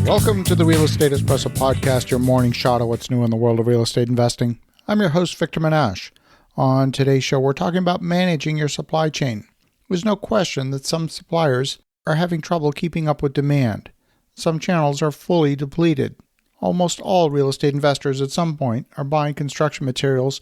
Welcome to the Real Estate Espresso Podcast, your morning shot of what's new in the world of real estate investing. I'm your host, Victor Menashe. On today's show, we're talking about managing your supply chain. There's no question that some suppliers are having trouble keeping up with demand. Some channels are fully depleted. Almost all real estate investors at some point are buying construction materials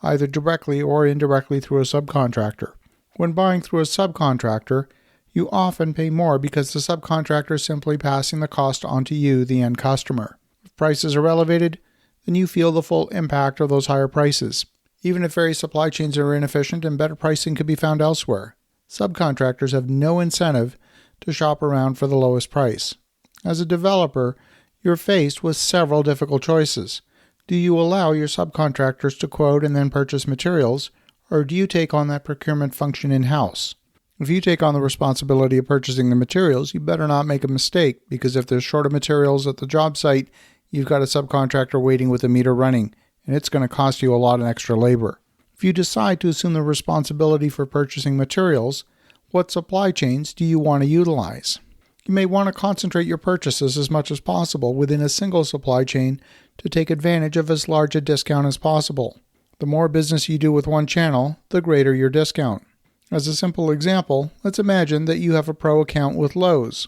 either directly or indirectly through a subcontractor. When buying through a subcontractor, you often pay more because the subcontractor is simply passing the cost on to you, the end customer. If prices are elevated, then you feel the full impact of those higher prices. Even if various supply chains are inefficient and better pricing could be found elsewhere, subcontractors have no incentive to shop around for the lowest price. As a developer, you're faced with several difficult choices. Do you allow your subcontractors to quote and then purchase materials, or do you take on that procurement function in-house? If you take on the responsibility of purchasing the materials, you better not make a mistake, because if there's short of materials at the job site, you've got a subcontractor waiting with the meter running, and it's going to cost you a lot in extra labor. If you decide to assume the responsibility for purchasing materials, what supply chains do you want to utilize? You may want to concentrate your purchases as much as possible within a single supply chain to take advantage of as large a discount as possible. The more business you do with one channel, the greater your discount. As a simple example, let's imagine that you have a pro account with Lowe's.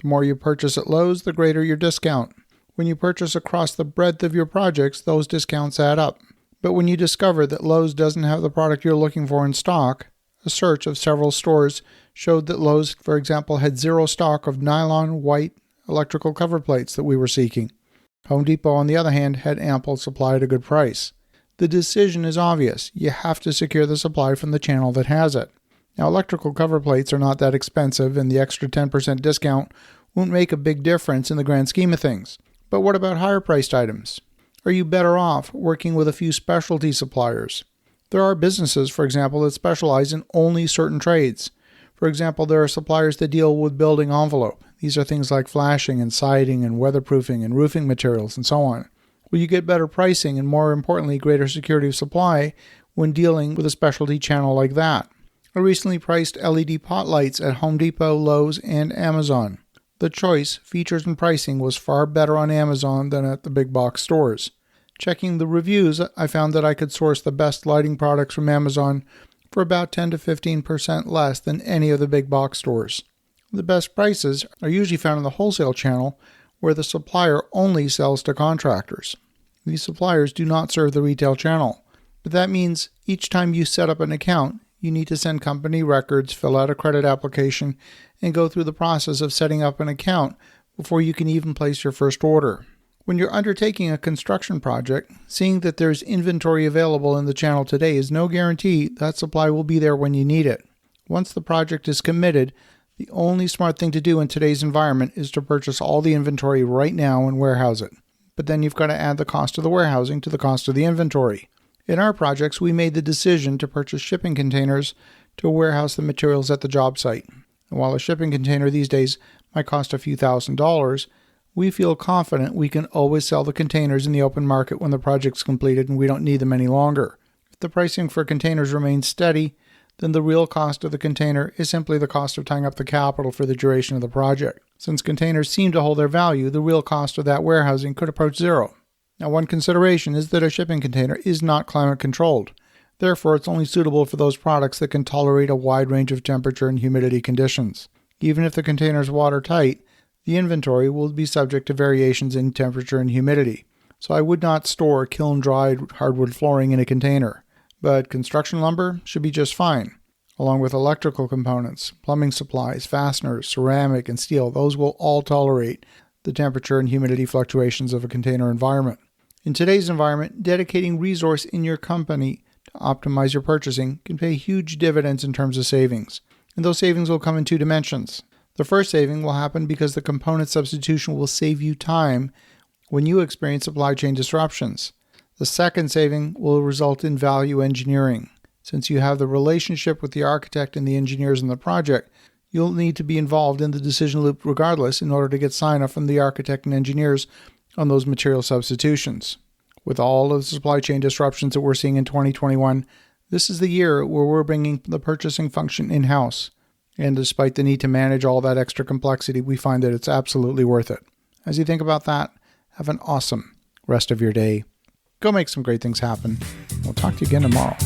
The more you purchase at Lowe's, the greater your discount. When you purchase across the breadth of your projects, those discounts add up. But when you discover that Lowe's doesn't have the product you're looking for in stock, a search of several stores showed that Lowe's, for example, had zero stock of nylon white electrical cover plates that we were seeking. Home Depot, on the other hand, had ample supply at a good price. The decision is obvious. You have to secure the supply from the channel that has it. Now, electrical cover plates are not that expensive, and the extra 10% discount won't make a big difference in the grand scheme of things. But what about higher-priced items? Are you better off working with a few specialty suppliers? There are businesses, for example, that specialize in only certain trades. For example, there are suppliers that deal with building envelope. These are things like flashing and siding and weatherproofing and roofing materials and so on. Well, you get better pricing and, more importantly, greater security of supply when dealing with a specialty channel like that. I recently priced LED pot lights at Home Depot, Lowe's, and Amazon. The choice, features, and pricing was far better on Amazon than at the big box stores. Checking the reviews, I found that I could source the best lighting products from Amazon for about 10 to 15% less than any of the big box stores. The best prices are usually found in the wholesale channel, where the supplier only sells to contractors. These suppliers do not serve the retail channel, but that means each time you set up an account, you need to send company records, fill out a credit application, and go through the process of setting up an account before you can even place your first order. When you're undertaking a construction project, seeing that there's inventory available in the channel today is no guarantee that supply will be there when you need it. Once the project is committed, the only smart thing to do in today's environment is to purchase all the inventory right now and warehouse it. But then you've got to add the cost of the warehousing to the cost of the inventory. In our projects, we made the decision to purchase shipping containers to warehouse the materials at the job site. And while a shipping container these days might cost a few $1,000s, we feel confident we can always sell the containers in the open market when the project's completed and we don't need them any longer. If the pricing for containers remains steady, then the real cost of the container is simply the cost of tying up the capital for the duration of the project. Since containers seem to hold their value, the real cost of that warehousing could approach zero. Now, one consideration is that a shipping container is not climate controlled. Therefore, it's only suitable for those products that can tolerate a wide range of temperature and humidity conditions. Even if the container is watertight, the inventory will be subject to variations in temperature and humidity. So I would not store kiln-dried hardwood flooring in a container. But construction lumber should be just fine, along with electrical components, plumbing supplies, fasteners, ceramic, and steel. Those will all tolerate the temperature and humidity fluctuations of a container environment. In today's environment, dedicating resource in your company to optimize your purchasing can pay huge dividends in terms of savings. And those savings will come in two dimensions. The first saving will happen because the component substitution will save you time when you experience supply chain disruptions. The second saving will result in value engineering. Since you have the relationship with the architect and the engineers in the project, you'll need to be involved in the decision loop regardless in order to get sign-off from the architect and engineers on those material substitutions. With all of the supply chain disruptions that we're seeing in 2021, this is the year where we're bringing the purchasing function in-house. And despite the need to manage all that extra complexity, we find that it's absolutely worth it. As you think about that, have an awesome rest of your day. Go make some great things happen. We'll talk to you again tomorrow.